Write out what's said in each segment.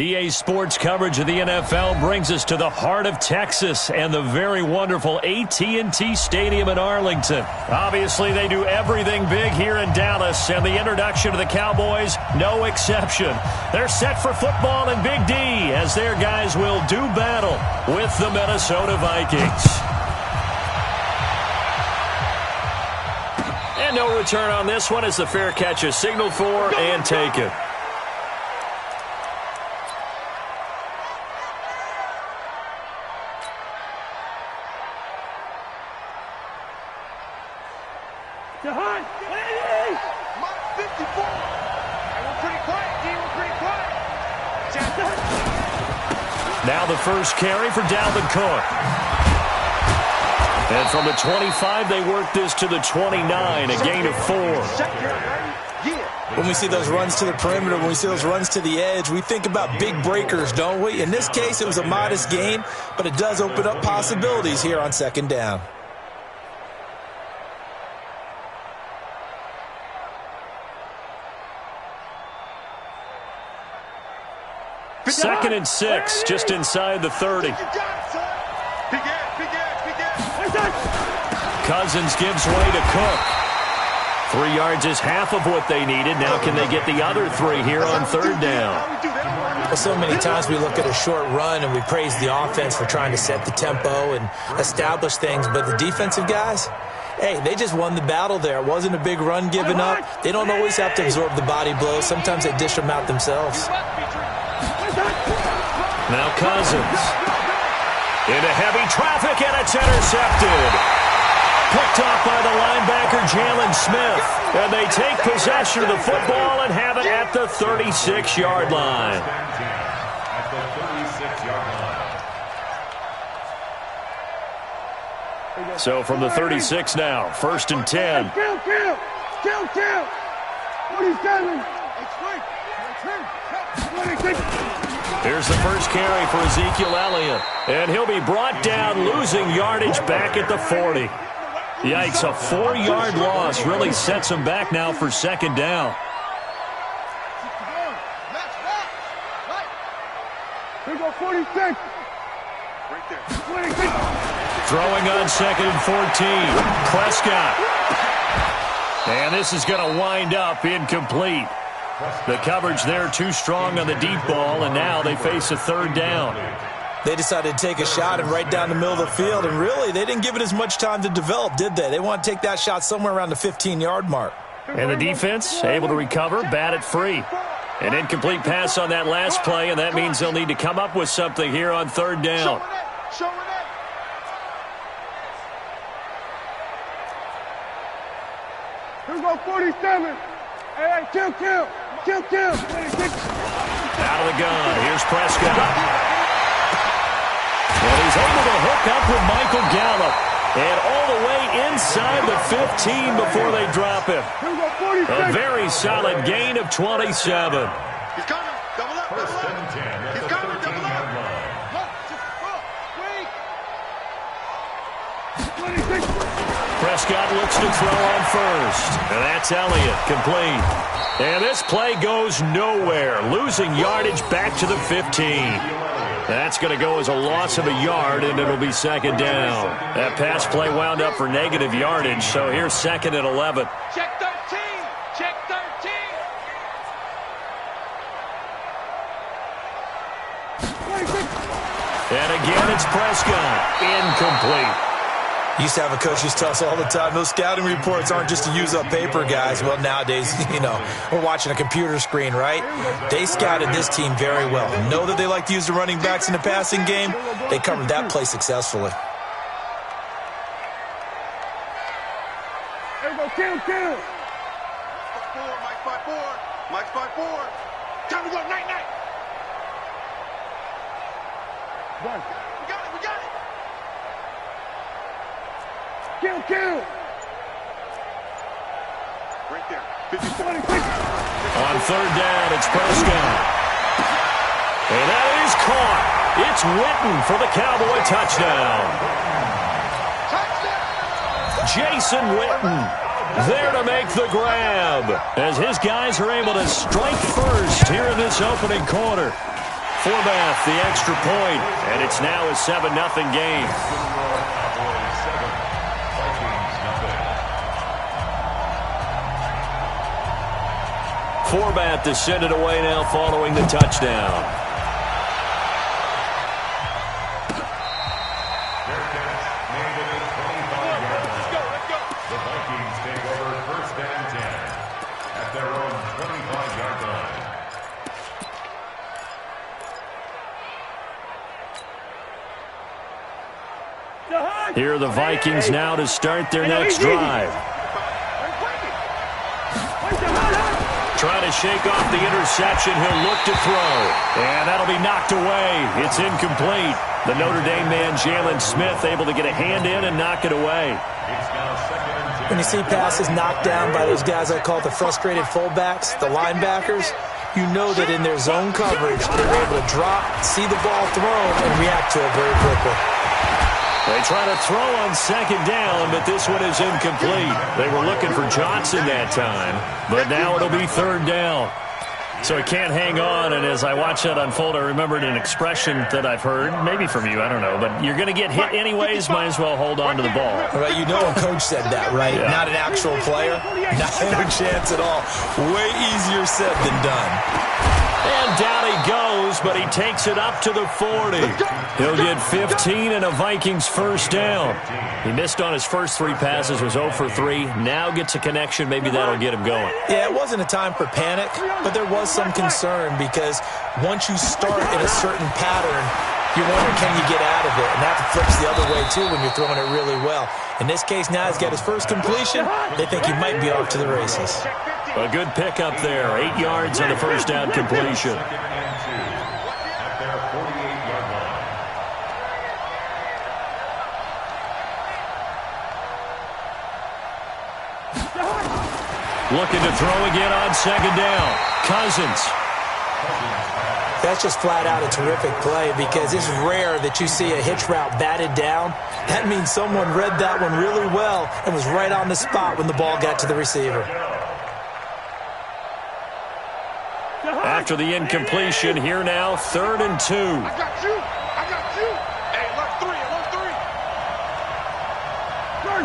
EA Sports coverage of the NFL brings us to the heart of Texas and the very wonderful AT&T Stadium in Arlington. Obviously, they do everything big here in Dallas, and the introduction of the Cowboys, no exception. They're set for football in Big D as their guys will do battle with the Minnesota Vikings. And no return on this one as the fair catch is signaled for and taken. Now the first carry for Dalvin Cook. And from the 25, they work this to the 29, a gain of 4. When we see those runs to the perimeter, when we see those runs to the edge, we think about big breakers, don't we? In this case, it was a modest gain, but it does open up possibilities here on second down. Second and 6, just inside the 30. Cousins gives way to Cook. 3 yards is half of what they needed. Now can they get the other 3 here on third down? Well, so many times we look at a short run and we praise the offense for trying to set the tempo and establish things, but the defensive guys, hey, they just won the battle there. It wasn't a big run given up. They don't always have to absorb the body blows. Sometimes they dish them out themselves. Now Cousins. Into heavy traffic, and it's intercepted. Picked off by the linebacker, Jalen Smith. And they take possession of the football and have it at the 36-yard line. So from the 36 now, first and 10. Kill. 47. Here's the first carry for Ezekiel Elliott. And he'll be brought down, losing yardage back at the 40. Yikes, a 4-yard loss really sets him back now for second down. Here go 46. Throwing on second and 14. Prescott. And this is going to wind up incomplete. The coverage there too strong on the deep ball, and now they face a third down. They decided to take a shot and right down the middle of the field, and really, they didn't give it as much time to develop, did they? They want to take that shot somewhere around the 15-yard mark. And the defense able to recover, bat it free. An incomplete pass on that last play, and that means they'll need to come up with something here on third down. Here go 47. Hey, kill. Out of the gun. Here's Prescott. And he's able to hook up with Michael Gallup. And all the way inside the 15 before they drop him. A very solid gain of 27. He's coming. Double up. He's coming. Double up. Prescott looks to throw on first. And that's Elliott, complete. And this play goes nowhere, losing yardage back to the 15. That's going to go as a loss of a yard, and it'll be second down. That pass play wound up for negative yardage, so here's second and 11. Check 13. And again, it's Prescott. Incomplete. Used to have a coach who's tell us all the time, those scouting reports aren't just to use up paper, guys. Well, nowadays, we're watching a computer screen, right? They scouted this team very well. Know that they like to use the running backs in the passing game. They covered that play successfully. Here go kill. Mike's by four. Time to go, night. One. We got it. Kill. Right there. 26. On third down, it's Prescott. And that is caught. It's Witten for the Cowboy touchdown. Jason Witten there to make the grab as his guys are able to strike first here in this opening quarter. Forbath, the extra point, and it's now a 7-0 game. Forbath to send it away now following the touchdown. Here are the Vikings now to start their next drive. Trying to shake off the interception. He'll look to throw. And that'll be knocked away. It's incomplete. The Notre Dame man, Jalen Smith, able to get a hand in and knock it away. When you see passes knocked down by those guys I call the frustrated fullbacks, the linebackers, you know that in their zone coverage, they're able to drop, see the ball thrown, and react to it very quickly. They try to throw on second down, but this one is incomplete. They were looking for Johnson that time, but now it'll be third down. So he can't hang on, and as I watch that unfold, I remembered an expression that I've heard, maybe from you, I don't know, but you're going to get hit anyways, might as well hold on to the ball. Right, you know a coach said that, right? Yeah. Not an actual player. Not a chance at all. Way easier said than done. And down he goes, but he takes it up to the 40. He'll get 15 and a Vikings first down. He missed on his first 3 passes, was 0 for 3. Now gets a connection. Maybe that'll get him going. Yeah, it wasn't a time for panic, but there was some concern because once you start in a certain pattern, you wonder, can you get out of it? And that flips the other way, too, when you're throwing it really well. In this case, now he's got his first completion. They think he might be off to the races. A good pickup there. 8 yards on the first down completion. Looking to throw again on second down. Cousins. That's just flat out a terrific play because it's rare that you see a hitch route batted down. That means someone read that one really well and was right on the spot when the ball got to the receiver. After the incompletion, here now, 3rd and 2. I got you. I got you. Hey, alert 3, alert 3.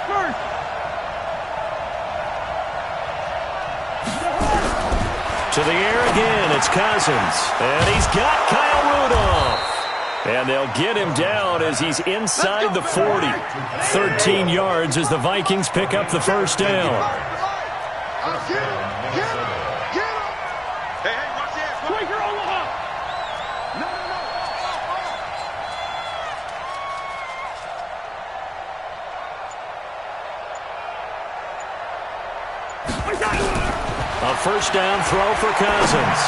First. To the air again, it's Cousins. And he's got Kyle Rudolph. And they'll get him down as he's inside the 40. 13 yards as the Vikings pick up the first down. Get him. Hey, watch the ass. Quaker Omaha. No. A first down throw for Cousins.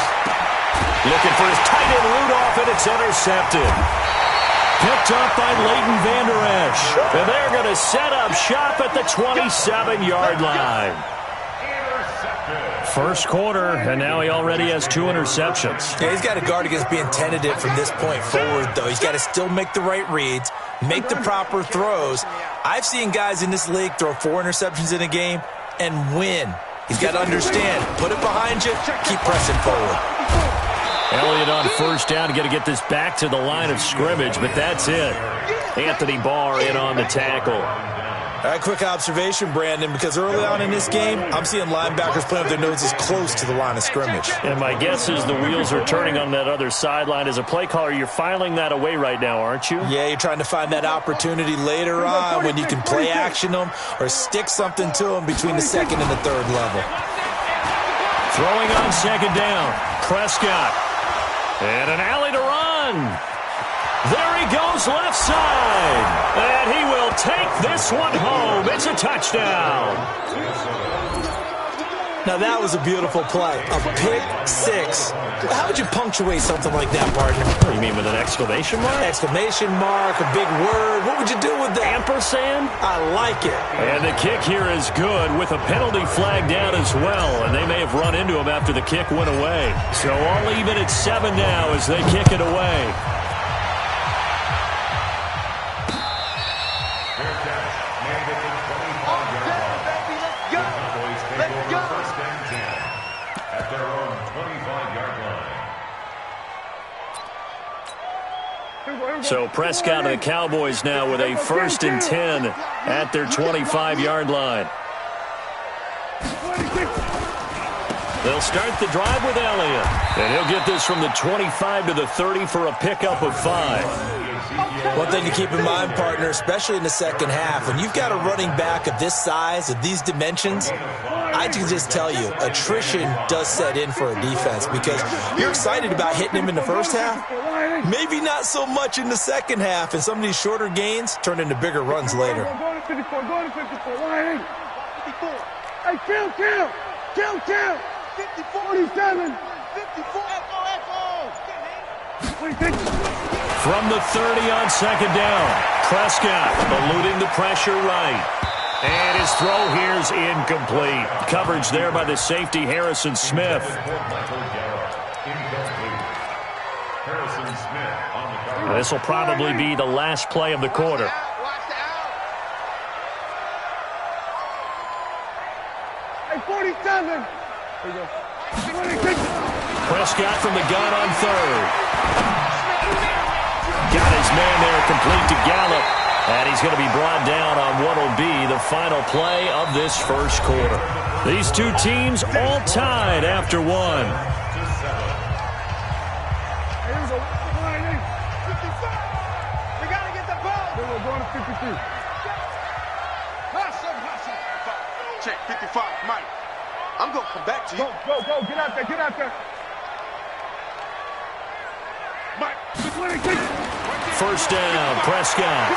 Looking for his tight end Rudolph, and it's intercepted. Picked up by Leighton Vander Esch. And they're going to set up shop at the 27-yard line. First quarter, and now he already has 2 interceptions. Yeah, he's got to guard against being tentative from this point forward, though. He's got to still make the right reads, make the proper throws. I've seen guys in this league throw 4 interceptions in a game and win. He's got to understand, put it behind you, keep pressing forward. Elliott on first down, got to get this back to the line of scrimmage, but that's it. Anthony Barr in on the tackle. All right, quick observation, Brandon, because early on in this game, I'm seeing linebackers playing with their noses close to the line of scrimmage. And my guess is the wheels are turning on that other sideline. As a play caller, you're filing that away right now, aren't you? Yeah, you're trying to find that opportunity later on when you can play action them or stick something to them between the second and the third level. Throwing on second down, Prescott. And an alley to run. There he goes left side. And he will take this one home. It's a touchdown. Now that was a beautiful play. A pick six. How would you punctuate something like that, partner? What do you mean, with an exclamation mark? Exclamation mark, a big word. What would you do with that? Ampersand? I like it. And the kick here is good with a penalty flag down as well. And they may have run into him after the kick went away. So all even at 7 now as they kick it away. So Prescott and the Cowboys now with a 1st and 10 at their 25-yard line. They'll start the drive with Elliott. And he'll get this from the 25 to the 30 for a pickup of 5. One thing to keep in mind, partner, especially in the second half, when you've got a running back of this size, of these dimensions, I can just tell you, attrition does set in for a defense because you're excited about hitting him in the first half. Maybe not so much in the second half, and some of these shorter gains turn into bigger runs later. Go to 54, go to 54, line 54. Hey, kill. 54, 47, 54, echo. 26. From the 30 on second down, Prescott eluding the pressure right. And his throw here's incomplete. Coverage there by the safety, Harrison Smith. This will probably be the last play of the quarter. Hey, 47. Prescott from the gun on third. Got his man there complete to Gallup. And he's going to be brought down on what will be the final play of this first quarter. These two teams all tied after one. We got to get the ball. We're going to 53. Check 55, Mike. I'm going to come back to you. Go. Get out there. Mike, 26. First down, Prescott.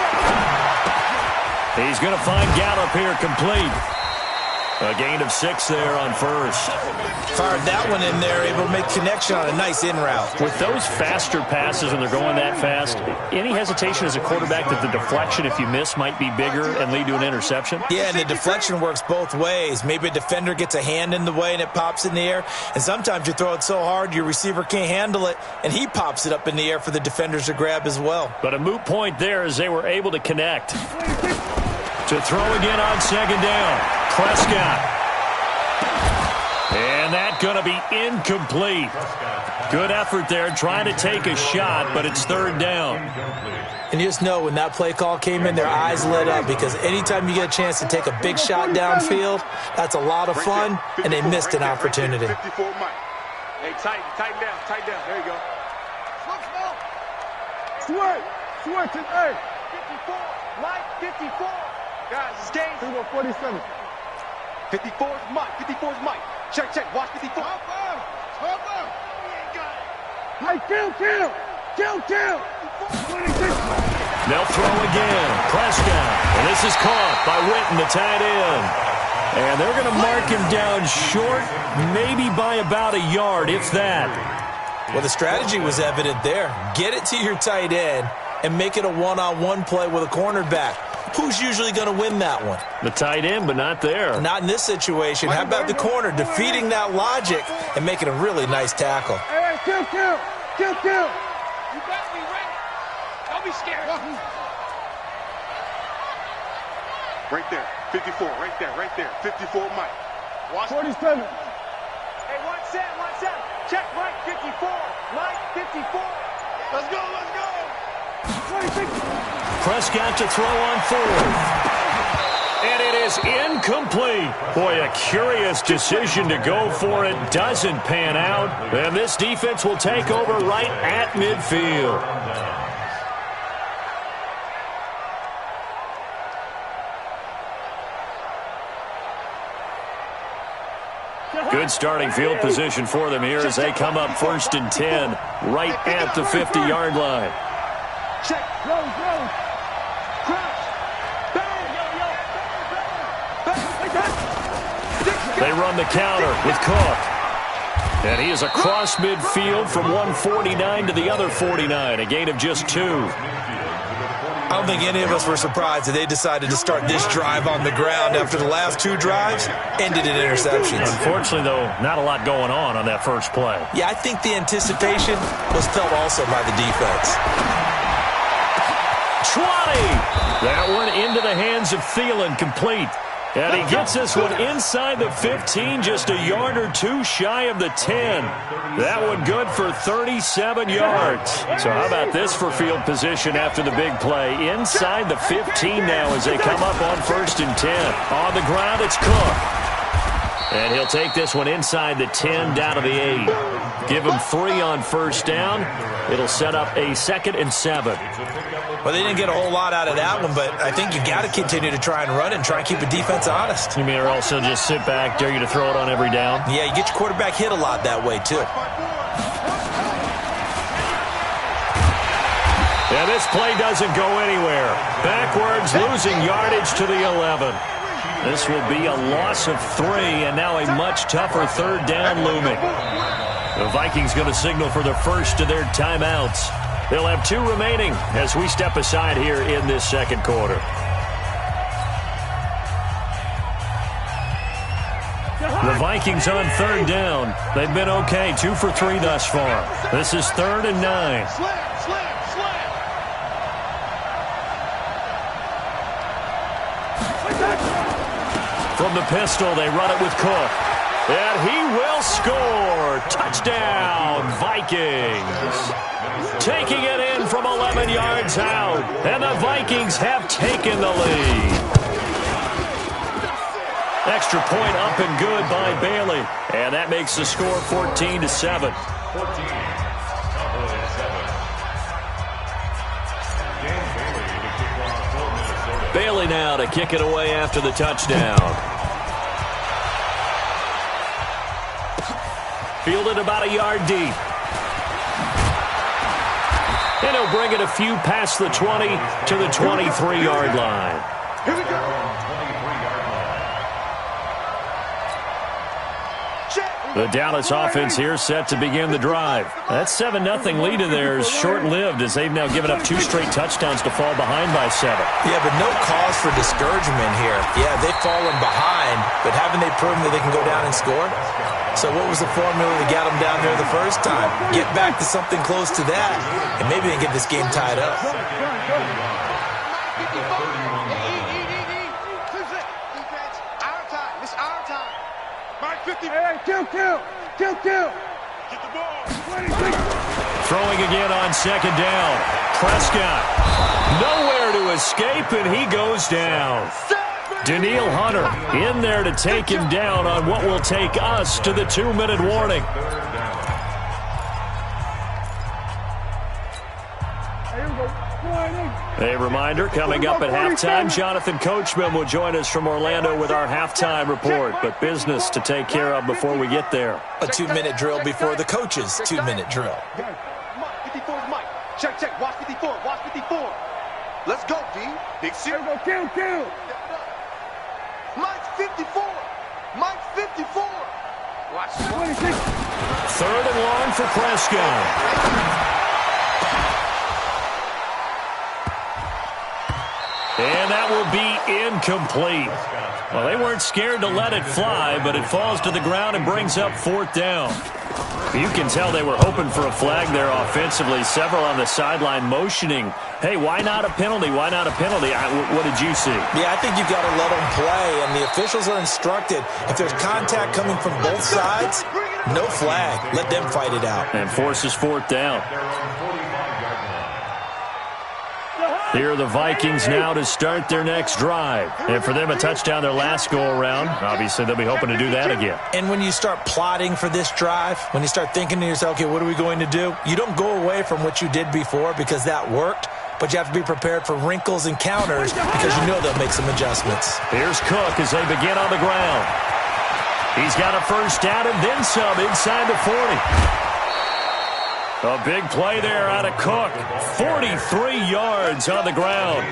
He's going to find Gallup here complete. A gain of 6 there on first. Fired that one in there, able to make connection on a nice in route. With those faster passes when they're going that fast, any hesitation as a quarterback that the deflection, if you miss, might be bigger and lead to an interception? Yeah, and the deflection works both ways. Maybe a defender gets a hand in the way and it pops in the air. And sometimes you throw it so hard your receiver can't handle it, and he pops it up in the air for the defenders to grab as well. But a moot point there as they were able to connect. To throw again on second down. Prescott. And that's going to be incomplete. Good effort there trying to take a shot, but it's third down. And you just know when that play call came in, their eyes lit up because anytime you get a chance to take a big shot downfield, that's a lot of fun, and they missed an opportunity. 54, Mike. Hey, tighten down. There you go. Switch it, hey. 54, Mike, 54. Guys, it's game. 47. 54 is Mike. Check. Watch 54. Hop up. Hey, kill. 26. They'll throw again. Prescott. And this is caught by Witten, the tight end. And they're going to mark him down short, maybe by about a yard, if that. Well, the strategy was evident there. Get it to your tight end and make it a one-on-one play with a cornerback. Who's usually going to win that one? The tight end, but not there. Not in this situation. How about the corner defeating that logic and making a really nice tackle? Hey, kill. You got me, right? Don't be scared. Right there. 54, right there. 54, Mike. Watch 47. Hey, one set. Check, Mike, 54. Mike, 54. Let's go. 26. Prescott to throw on fourth. And it is incomplete. Boy, a curious decision to go for it. Doesn't pan out. And this defense will take over right at midfield. Good starting field position for them here as they come up 1st and 10 right at the 50-yard line. Check. Go. Crouch. They run the counter with Cook. And he is across midfield from 149 to the other 49, a gain of just 2. I don't think any of us were surprised that they decided to start this drive on the ground after the last 2 drives ended in interceptions. Unfortunately, though, not a lot going on that first play. Yeah, I think the anticipation was felt also by the defense. 20! That one into the hands of Thielen, complete. And he gets this one inside the 15, just a yard or two shy of the 10. That one good for 37 yards. So how about this for field position after the big play? Inside the 15 now as they come up on 1st and 10. On the ground, it's Cook. And he'll take this one inside the 10 down to the 8. Give him 3 on 1st down. It'll set up a 2nd and 7. Well, they didn't get a whole lot out of that one, but I think you got to continue to try and run and try and keep the defense honest. You mean or also just sit back, dare you to throw it on every down? Yeah, you get your quarterback hit a lot that way, too. Yeah, this play doesn't go anywhere. Backwards, losing yardage to the 11. This will be a loss of 3, and now a much tougher 3rd down looming. The Vikings going to signal for the first of their timeouts. They'll have 2 remaining as we step aside here in this 2nd quarter. The Vikings on 3rd down. They've been okay, 2 for 3 thus far. This is 3rd and 9. From the pistol, they run it with Cook. And he will score. Touchdown, Vikings. Taking it in from 11 yards out. And the Vikings have taken the lead. Extra point up and good by Bailey. And that makes the score 14-7. Bailey now to kick it away after the touchdown. Fielded about a yard deep. And he'll bring it a few past the 20 to the 23-yard line. Here we go. The Dallas offense here set to begin the drive. That 7-0 lead of theirs short-lived as they've now given up 2 straight touchdowns to fall behind by 7. Yeah, but no cause for discouragement here. Yeah, they've fallen behind, but haven't they proven that they can go down and score? So what was the formula that got them down there the first time? Get back to something close to that, and maybe they get this game tied up. Kill. Get the ball. Throwing again on 2nd down. Prescott. Nowhere to escape, and he goes down. Daniil Hunter in there to take him down on what will take us to the 2-minute warning. A reminder, coming up at halftime, Jonathan Coachman will join us from Orlando with our halftime report, but business to take care of before we get there. A 2-minute drill before the coach's 2-minute drill. 54 is Mike. Check. Watch 54. Let's go, D. Big C. Kill. Mike's 54. Watch. 3rd and long for Prescott. And that will be incomplete. Well, they weren't scared to let it fly, but it falls to the ground and brings up 4th down. You can tell they were hoping for a flag there offensively. Several on the sideline motioning, hey, why not a penalty? What did you see? Yeah, I think you've got to let them play, and the officials are instructed. If there's contact coming from both sides, no flag. Let them fight it out. And forces 4th down. Here are the Vikings now to start their next drive. And for them, a touchdown their last go-around. Obviously, they'll be hoping to do that again. And when you start plotting for this drive, when you start thinking to yourself, okay, what are we going to do? You don't go away from what you did before because that worked, but you have to be prepared for wrinkles and counters because you know they'll make some adjustments. Here's Cook as they begin on the ground. He's got a 1st down and then some inside the 40. A big play there out of Cook. 43 yards on the ground.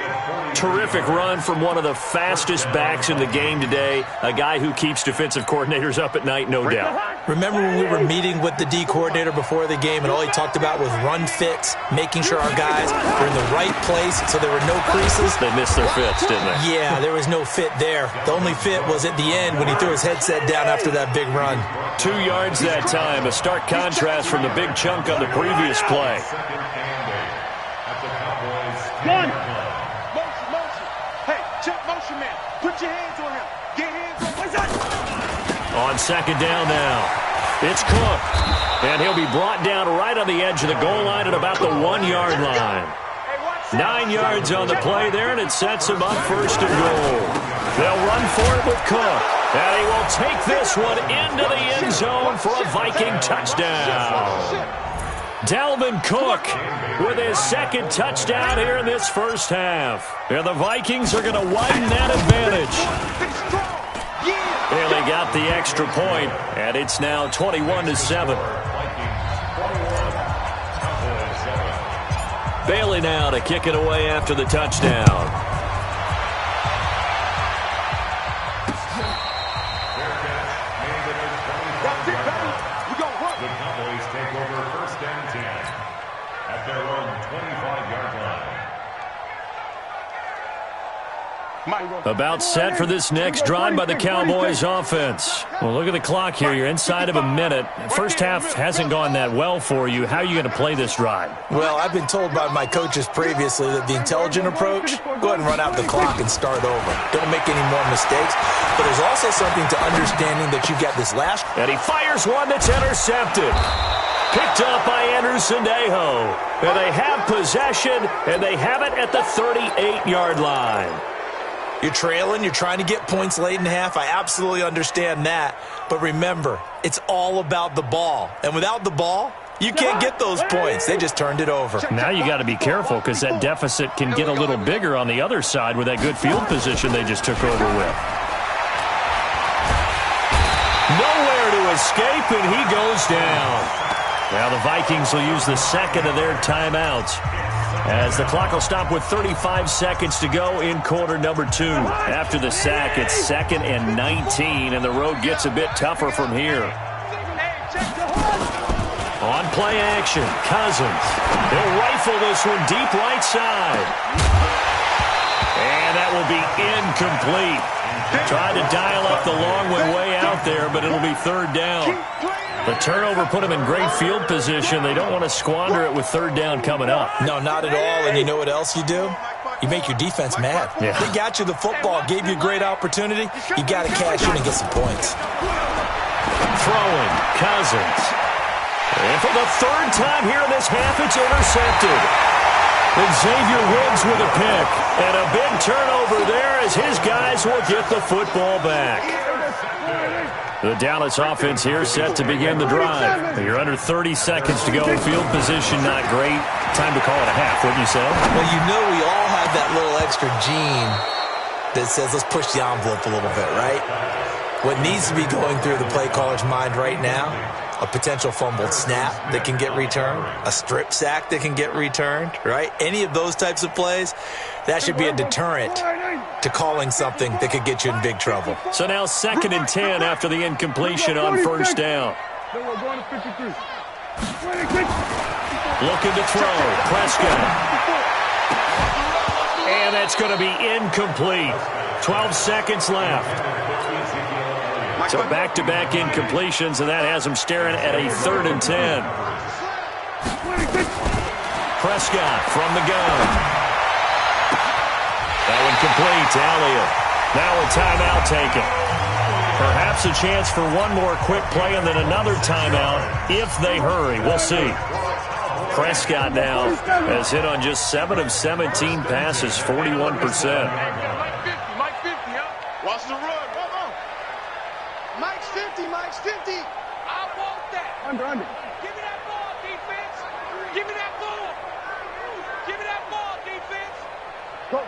Terrific run from one of the fastest backs in the game today. A guy who keeps defensive coordinators up at night, no doubt. Remember when we were meeting with the D coordinator before the game and all he talked about was run fits, making sure our guys were in the right place so there were no creases? They missed their fits, didn't they? Yeah, there was no fit there. The only fit was at the end when he threw his headset down after that big run. 2 yards that time. A stark contrast from the big chunk on the previous play. Motion. Hey, check motion man. Put your hands on him. On second down now, it's Cook. And he'll be brought down right on the edge of the goal line at about the 1-yard line. 9 yards on the play there, and it sets him up first and goal. They'll run for it with Cook. And he will take this one into the end zone for a Viking touchdown. Dalvin Cook with his second touchdown here in this first half. And the Vikings are going to widen that advantage. Bailey got the extra point, and it's now 21-7. Bailey now to kick it away after the touchdown. The Cowboys take over first and 10 at their own 25-yard line. About set for this next drive by the Cowboys offense. Well, look at the clock here. You're inside of a minute. First half hasn't gone that well for you. How are you going to play this drive? Well, I've been told by my coaches previously that the intelligent approach, go ahead and run out the clock and start over. Don't make any more mistakes. But there's also something to understanding that you've got this last. And he fires one that's intercepted. Picked up by Anderson Dejo. And they have possession, and they have it at the 38-yard line. You're trailing. You're trying to get points late in half. I absolutely understand that. But remember, it's all about the ball. And without the ball, you can't get those points. They just turned it over. Now you got to be careful because that deficit can get a little bigger on the other side with that good field position they just took over with. Nowhere to escape, and he goes down. Now the Vikings will use the second of their timeouts, as the clock will stop with 35 seconds to go in quarter number 2. After the sack, it's 2nd and 19, and the road gets a bit tougher from here. On play action, Cousins. He'll rifle this one deep right side. And that will be incomplete. Tried to dial up the long one way out there, but it'll be third down. The turnover put them in great field position. They don't want to squander it with third down coming up. No, not at all. And you know what else you do? You make your defense mad. Yeah. They got you the football, gave you a great opportunity. You got to cash in and get some points. Throwing, Cousins. And for the third time here in this half, it's intercepted. Xavier Woods with a pick. And a big turnover there as his guys will get the football back. The Dallas offense here set to begin the drive. You're under 30 seconds to go. Field position not great. Time to call it a half, wouldn't you say? Well, you know we all have that little extra gene that says let's push the envelope a little bit, right? What needs to be going through the play caller's mind right now, a potential fumbled snap that can get returned, a strip sack that can get returned, right? Any of those types of plays, that should be a deterrent to calling something that could get you in big trouble. So now 2nd and 10 after the incompletion on first down. Looking to throw. Prescott. And that's going to be incomplete. 12 seconds left. So back-to-back incompletions, and that has him staring at a 3rd and 10. Prescott from the gun. That one complete to Elliott. Now a timeout taken. Perhaps a chance for one more quick play and then another timeout if they hurry. We'll see. Prescott now has hit on just 7 of 17 passes, 41%. Watch the run. Mike's 50, Mike's 50. I want that. Under. Give me that ball, defense. Give me that ball. Give me that ball, defense. Go.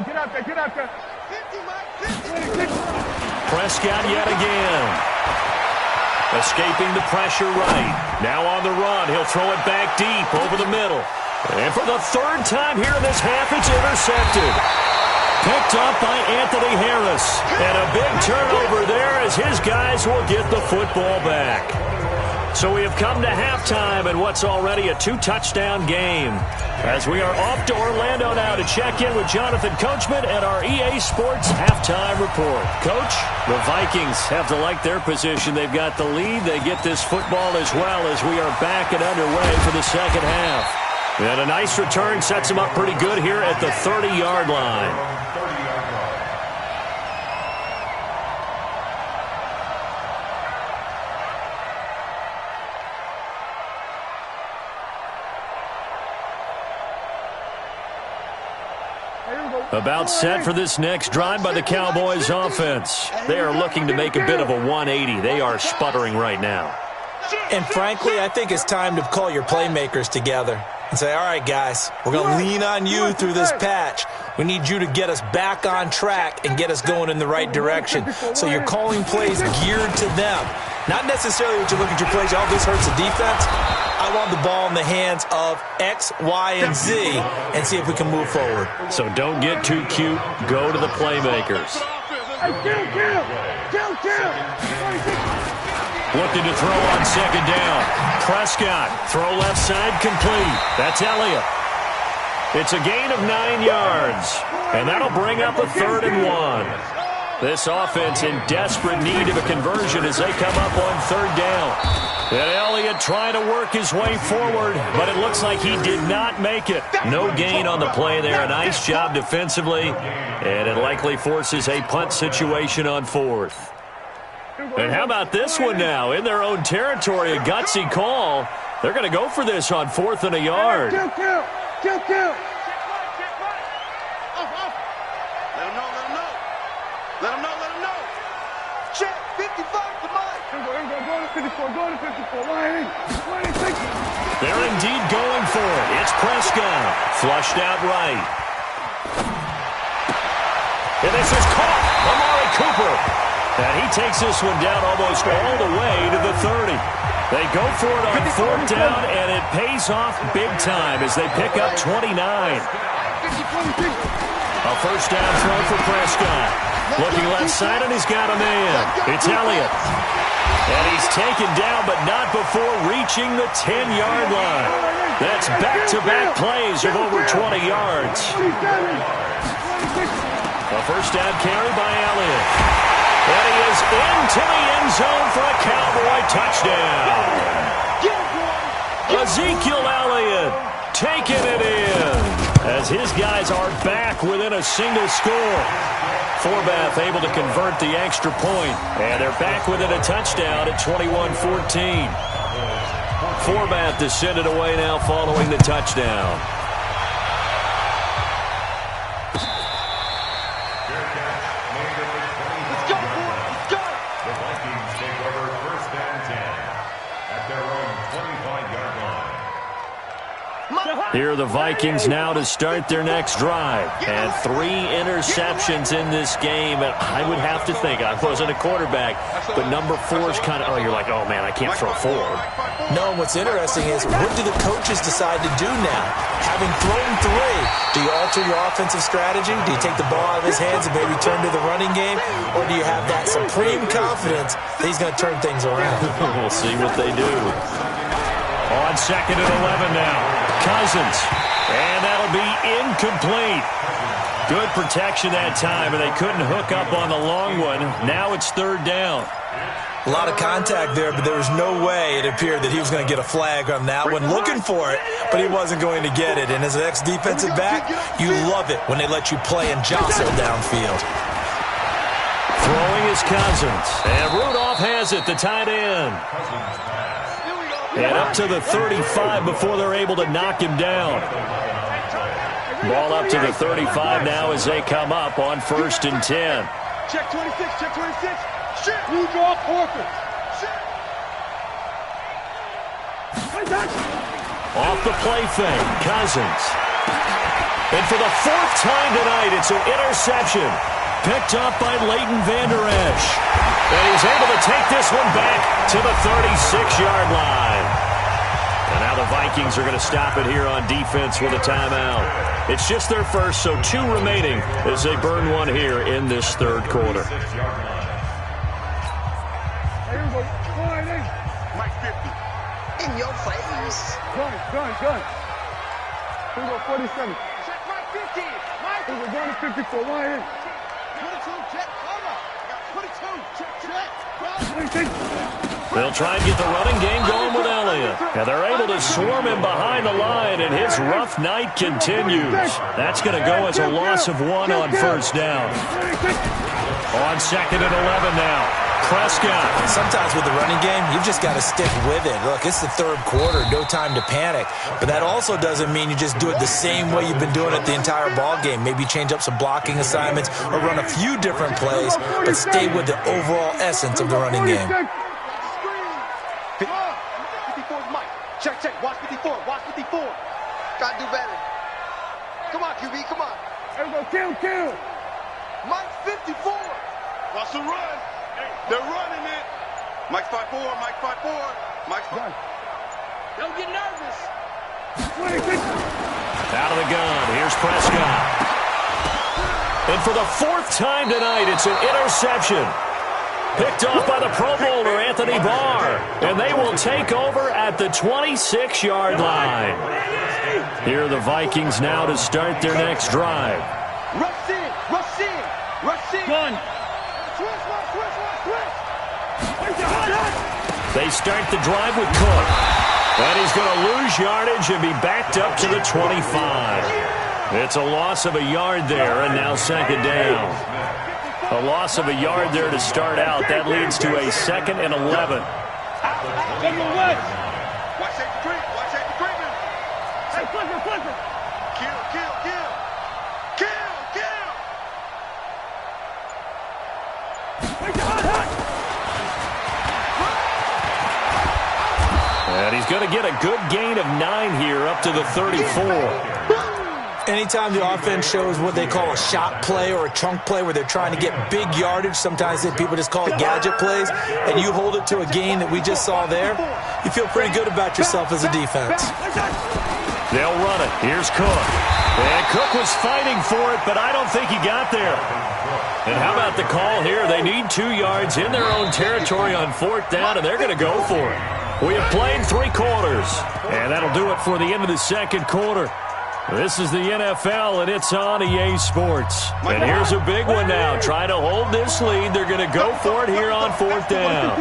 Get out there. 50, Mike, 50. Prescott yet again. Escaping the pressure right. Now on the run. He'll throw it back deep over the middle. And for the 3rd time here in this half, it's intercepted. Picked up by Anthony Harris. And a big turnover there as his guys will get the football back. So we have come to halftime in what's already a 2-touchdown game. As we are off to Orlando now to check in with Jonathan Coachman and our EA Sports halftime report. Coach, the Vikings have to like their position. They've got the lead. They get this football as well as we are back and underway for the second half. And a nice return sets them up pretty good here at the 30-yard line. About set for this next drive by the Cowboys offense. They are looking to make a bit of a 180. They are sputtering right now. And frankly, I think it's time to call your playmakers together and say, all right, guys, we're going to lean on you through this patch. We need you to get us back on track and get us going in the right direction. So you're calling plays geared to them. Not necessarily what you look at your plays, oh, this hurts the defense. I want the ball in the hands of X, Y, and Z and see if we can move forward. So don't get too cute. Go to the playmakers. Looking to throw on second down. Prescott, throw left side, complete. That's Elliott. It's a gain of 9 yards, and that'll bring up a 3rd and 1. This offense in desperate need of a conversion as they come up on 3rd down. And Elliott trying to work his way forward, but it looks like he did not make it. No gain on the play there. A nice job defensively, and it likely forces a punt situation on 4th. And how about this one now? In their own territory, a gutsy call. They're going to go for this on 4th and a yard. Kill. Let him know. Check, 55 to Mike. Go to 54. They're indeed going for it. It's Prescott. Flushed out right. And this is caught. Amari Cooper. And he takes this one down almost all the way to the 30. They go for it on 4th down, and it pays off big time as they pick up 29. A first down throw for Prescott. Looking left side, and he's got a man. It's Elliott. And he's taken down, but not before reaching the 10-yard line. That's back-to-back plays of over 20 yards. A first down carry by Elliott. And he is into the end zone for a Cowboy touchdown. Ezekiel Elliott taking it in as his guys are back within a single score. Forbath able to convert the extra point, and they're back within a touchdown at 21-14. Forbath to send it away now following the touchdown. Here are the Vikings now to start their next drive. And 3 interceptions in this game. And I would have to think, I wasn't a quarterback, but number 4 is kind of, you're like, oh, man, I can't throw 4. No, and what's interesting is, what do the coaches decide to do now? Having thrown 3, do you alter your offensive strategy? Do you take the ball out of his hands and maybe turn to the running game? Or do you have that supreme confidence that he's going to turn things around? We'll see what they do. On 2nd and 11 now. Cousins, and that'll be incomplete. Good protection that time, and they couldn't hook up on the long one. Now it's 3rd down. A lot of contact there, but there was no way it appeared that he was going to get a flag on that one. Looking for it, but he wasn't going to get it. And as an ex-defensive back, you love it when they let you play and jostle downfield. Throwing is Cousins, and Rudolph has it, the tight end. And up to the 35 before they're able to knock him down. Ball up to the 35 now as they come up on 1st and 10. Check 26. Shit. You draw Parker. Off the play fake, Cousins. And for the 4th time tonight, it's an interception. Picked up by Leighton Vander Esch. And he's able to take this one back to the 36-yard line. And now the Vikings are going to stop it here on defense with a timeout. It's just their first, so 2 remaining as they burn one here in this 3rd quarter. Mike 50. In your face. Gun. Here we go, 47. Check Mike 50. Mike. Here we go, down to 54. Line in. 22, check, cover. 22, check. They'll try and get the running game going with Elliott. And they're able to swarm him behind the line, and his rough night continues. That's going to go as a loss of 1 on 1st down. On 2nd and 11 now. Prescott. Sometimes with the running game, you've just got to stick with it. Look, it's the third quarter, no time to panic. But that also doesn't mean you just do it the same way you've been doing it the entire ball game. Maybe change up some blocking assignments or run a few different plays, but stay with the overall essence of the running game. 54's Mike. Check, check. Watch 54. Watch 54. Gotta do better. Come on, QB. Come on. Everybody kill. Mike's 54. Russell, run. They're running it. Mike's 5-4. Mike 5-4. Mike's 5. Don't get nervous. Out of the gun. Here's Prescott. And for the fourth time tonight, it's an interception. Picked off by the Pro Bowler, Anthony Barr. And they will take over at the 26-yard line. Here are the Vikings now to start their next drive. Rush in. Rush in. Rush in. Run. Switch. They start the drive with Cook. And he's going to lose yardage and be backed up to the 25. It's a loss of a yard there, and now second down. A loss of a yard there to start out. That leads to a 2nd and 11. Watch safety creep. Hey, flipper. Kill. And he's going to get a good gain of 9 here up to the 34. Anytime the offense shows what they call a shot play or a chunk play where they're trying to get big yardage, sometimes people just call it gadget plays, and you hold it to a gain that we just saw there, you feel pretty good about yourself as a defense. They'll run it. Here's Cook. And Cook was fighting for it, but I don't think he got there. And how about the call here? They need 2 yards in their own territory on 4th down, and they're going to go for it. We have played 3 quarters, and that'll do it for the end of the second quarter. This is the NFL, and it's on EA Sports. And here's a big one now. Trying to hold this lead. They're going to go for it here on 4th down.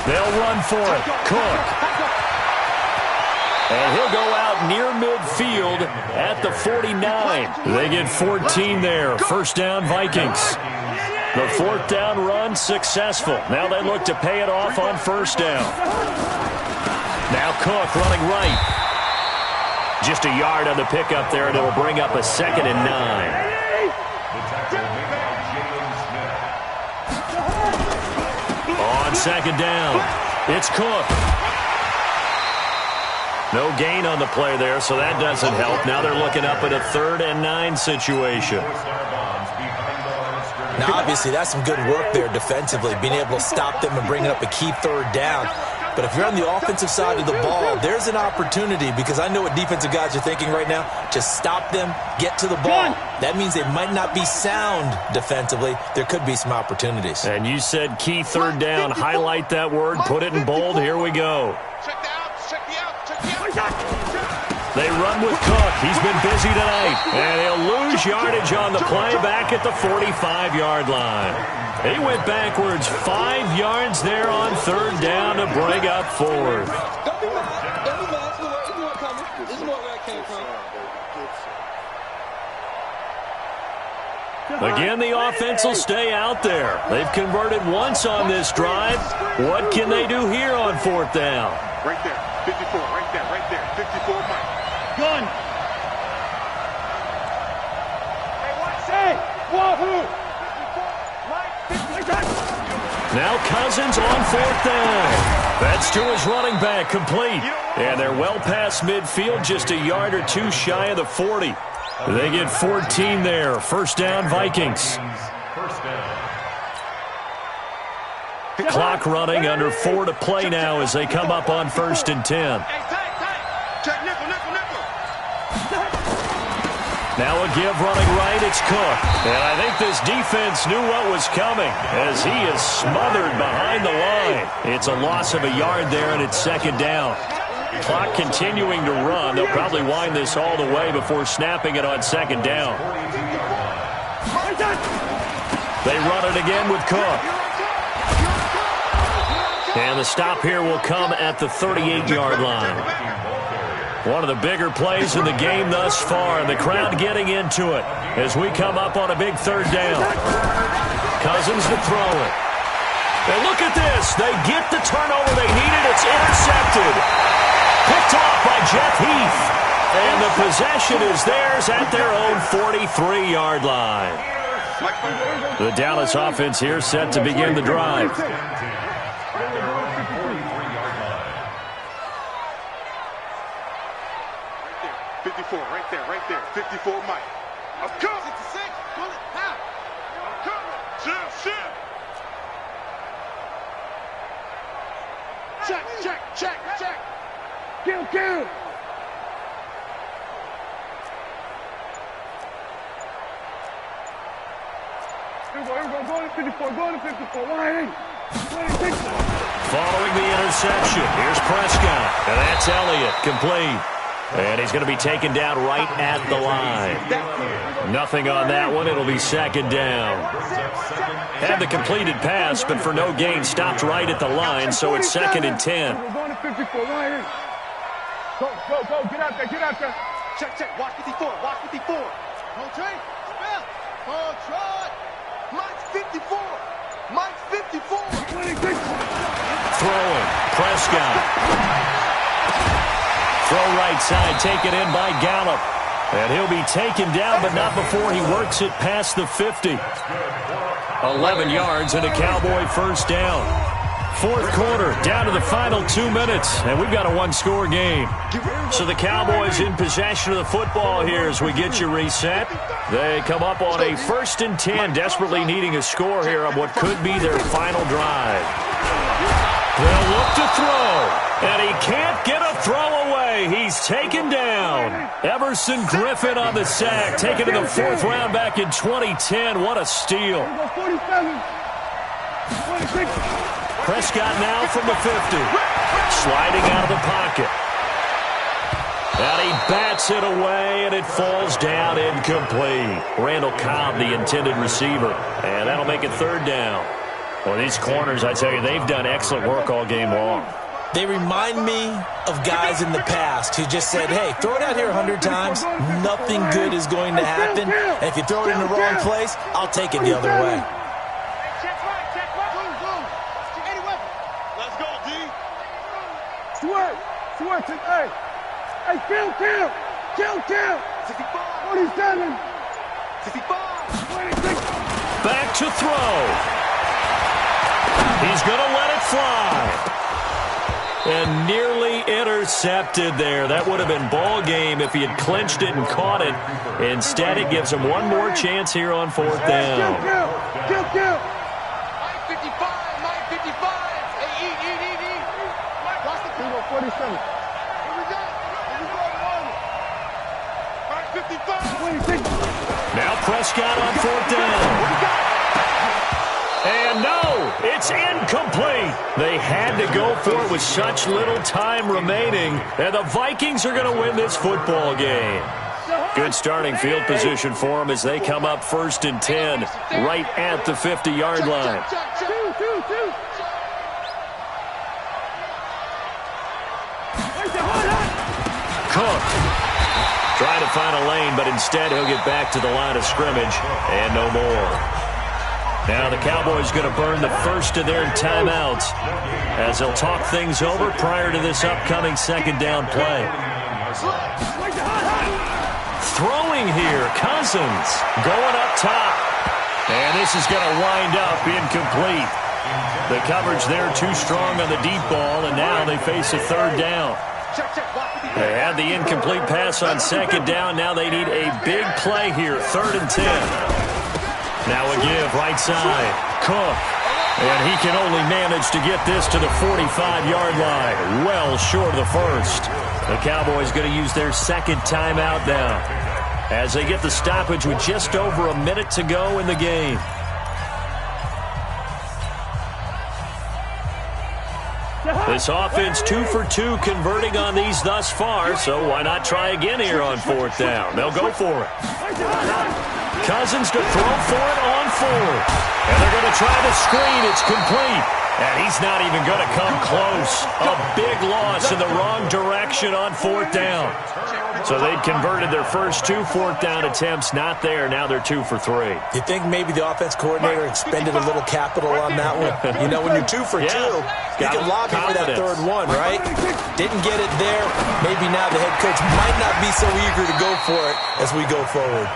They'll run for it. Cook. And he'll go out near midfield at the 49. They get 14 there. First down, Vikings. The 4th down run successful. Now they look to pay it off on 1st down. Now Cook running right. Just a yard on the pickup there, and it'll bring up a 2nd and 9. On 2nd down, it's Cook. No gain on the play there, so that doesn't help. Now they're looking up at a 3rd and 9 situation. Now, obviously, that's some good work there defensively, being able to stop them and bring up a key 3rd down. But if you're on the offensive side of the ball, there's an opportunity, because I know what defensive guys are thinking right now. Just stop them, get to the ball. That means they might not be sound defensively. There could be some opportunities. And you said key 3rd down. Highlight that word. Put it in bold. Here we go. Check the out. They run with Cook. He's been busy tonight. And he'll lose yardage on the play back at the 45-yard line. He went backwards 5 yards there on 3rd down to bring up 4th. Don't be mad. This is more coming. This is more where I came from. Again, the offense will stay out there. They've converted once on this drive. What can they do here on 4th down? Right there. 54. Right there. 54 Mike. Gun. Hey, Wahoo! Now Cousins on 4th down. That's to his running back, complete. And they're well past midfield, just a yard or 2 shy of the 40. They get 14 there. 1st down, Vikings. Clock running, under 4 to play now as they come up on 1st and 10. Check nickel. Now a give running right, it's Cook. And I think this defense knew what was coming as he is smothered behind the line. It's a loss of a yard there, and it's 2nd down. Clock continuing to run. They'll probably wind this all the way before snapping it on 2nd down. They run it again with Cook. And the stop here will come at the 38-yard line. One of the bigger plays in the game thus far, and the crowd getting into it as we come up on a big third down. Cousins to throw it. And look at this. They get the turnover they needed. It's intercepted. Picked off by Jeff Heath. And the possession is theirs at their own 43-yard line. The Dallas offense here set to begin the drive. 54, right there. 54, Mike. I'm coming. 66, pull it, how? I'm coming. Shift. Check. Kill. Here we go, go to 54, wide. Following the interception, here's Prescott, and that's Elliott, complete. And he's going to be taken down right at the line. Nothing on that one. It'll be second down. Had the completed pass, but for no gain, stopped right at the line, so it's 2nd and 10. We're going to 54, right here. Go. Get out there. Check. Watch 54. Hold tight. Spell. Hold trot. Mike's 54. 26. Throwing. Prescott. Throw right side, taken in by Gallup. And he'll be taken down, but not before he works it past the 50. 11 yards and a Cowboy first down. Fourth quarter, down to the final 2 minutes, and we've got a one-score game. So the Cowboys in possession of the football here as we get you reset. They come up on a 1st and 10, desperately needing a score here on what could be their final drive. They'll look to throw, and he can't get a throw away. He's taken down. Everson Griffin on the sack, taken to the 4th round back in 2010. What a steal. 47. 26. Prescott now from the 50. Sliding out of the pocket. And he bats it away, and it falls down incomplete. Randall Cobb, the intended receiver. And that'll make it 3rd down. Well, these corners, I tell you, they've done excellent work all game long. They remind me of guys in the past who just said, hey, throw it out here 100 times, nothing good is going to happen. And if you throw it in the wrong place, I'll take it the other way. Check right. Any weapon. Let's go, D. Swear. Hey, kill. 65. 47. 65. 26. Back to throw. He's going to let it fly. And nearly intercepted there. That would have been ball game if he had clinched it and caught it. Instead, it gives him one more chance here on 4th down. Kill. Mike 55. Hey, eat. Mike, watch the field. 47. Here we go. Mike 55. 26. Now Prescott on 4th down. And no, it's incomplete. They had to go for it with such little time remaining. And the Vikings are going to win this football game. Good starting field position for them as they come up 1st and 10, right at the 50-yard line. Cook trying to find a lane, but instead he'll get back to the line of scrimmage and no more. Now the Cowboys going to burn the first of their timeouts as they'll talk things over prior to this upcoming 2nd down play. Throwing here, Cousins going up top. And this is going to wind up incomplete. The coverage there too strong on the deep ball, and now they face a 3rd down. They had the incomplete pass on 2nd down. Now they need a big play here, 3rd and 10. Now a give right side. Cook. And he can only manage to get this to the 45-yard line. Well short of the first. The Cowboys going to use their 2nd timeout now as they get the stoppage with just over a minute to go in the game. This offense 2 for 2 converting on these thus far, so why not try again here on 4th down? They'll go for it. Cousins to throw for it on 4th. And they're going to try the screen. It's complete. And he's not even going to come close. A big loss in the wrong direction on 4th down. So they'd converted their first 2 4th down attempts. Not there. Now they're 2 for 3. You think maybe the offense coordinator expended a little capital on that one? You know, when you're 2 for 2, you can lobby for that 3rd one, right? Didn't get it there. Maybe now the head coach might not be so eager to go for it as we go forward.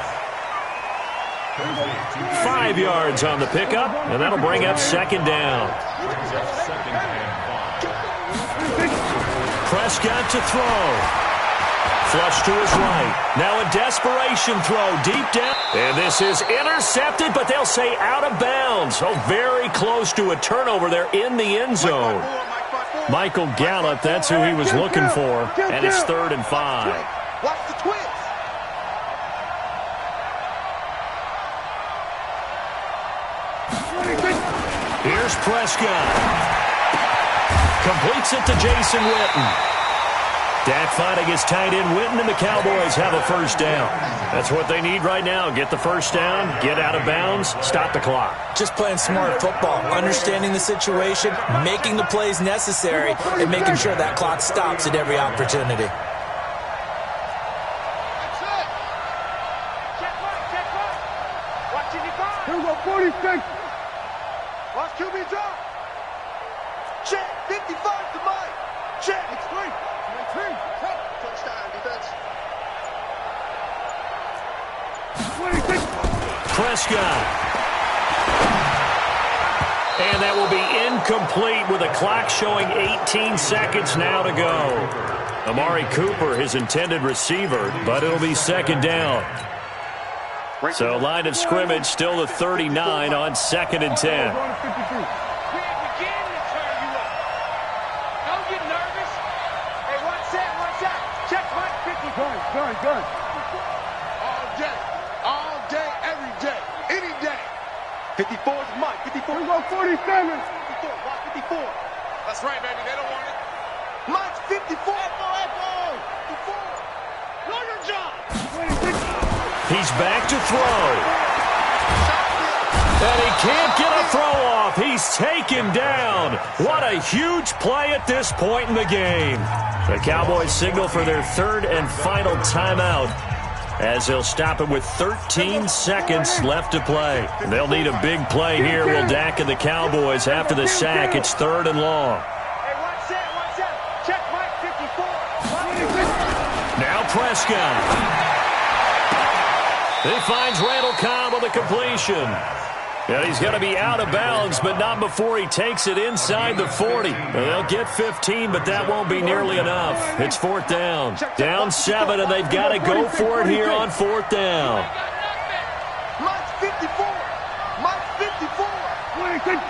5 yards on the pickup, and that'll bring up 2nd down. Prescott to throw. Flush to his right. Now a desperation throw deep down. And this is intercepted, but they'll say out of bounds. Oh, very close to a turnover there in the end zone. Michael Gallup, that's who he was looking for. And it's 3rd and 5. Watch the twins. Here's Prescott. Completes it to Jason Witten. Dak fighting his tight end Witten, and the Cowboys have a 1st down. That's what they need right now. Get the 1st down, get out of bounds, stop the clock. Just playing smart football, understanding the situation, making the plays necessary, and making sure that clock stops at every opportunity. Here we go, 46. Watch QB drop. Check, 55 to Mike. Check. It's free. Touchdown, defense. 26. Prescott. And that will be incomplete with a clock showing 18 seconds now to go. Amari Cooper, his intended receiver, but it'll be 2nd down. So line of scrimmage still the 39 on 2nd and 10. Gun. All day, every day, any day. 54 is Mike. 54. We go 47. 54. Watch 54. That's right, baby. They don't want it. Mike's 54. Echo. 54. Know your job. 26. He's back to throw. And he can't get a throw off. He's taken down. What a huge play at this point in the game. The Cowboys signal for their 3rd and final timeout as they'll stop it with 13 seconds left to play. They'll need a big play here, will Dak and the Cowboys after the sack. It's 3rd and long. Hey, watch that. Check Mike 54. Now Prescott. He finds Randall Cobb on the completion. And he's going to be out of bounds, but not before he takes it inside the 40. They'll get 15, but that won't be nearly enough. It's 4th down. Down 7, and they've got to go for it here on 4th down. Mike's 54. Mike's 54. Mike 54.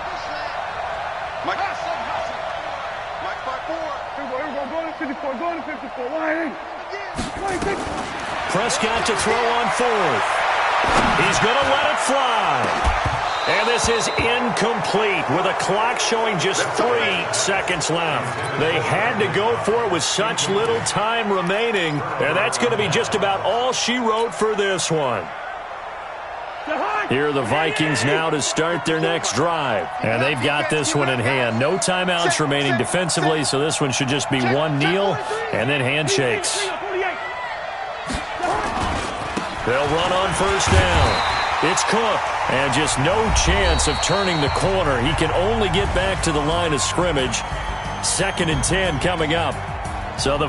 Here we go. Go to 54. Go to 54. Line in. Prescott to throw on 4th. He's going to let it fly. And this is incomplete with a clock showing just 3 seconds left. They had to go for it with such little time remaining, and that's going to be just about all she wrote for this one. Here are the Vikings now to start their next drive. And they've got this one in hand. No timeouts remaining defensively, so this one should just be one kneel and then handshakes. They'll run on 1st down. It's Cook, and just no chance of turning the corner. He can only get back to the line of scrimmage. 2nd and 10 coming up. So the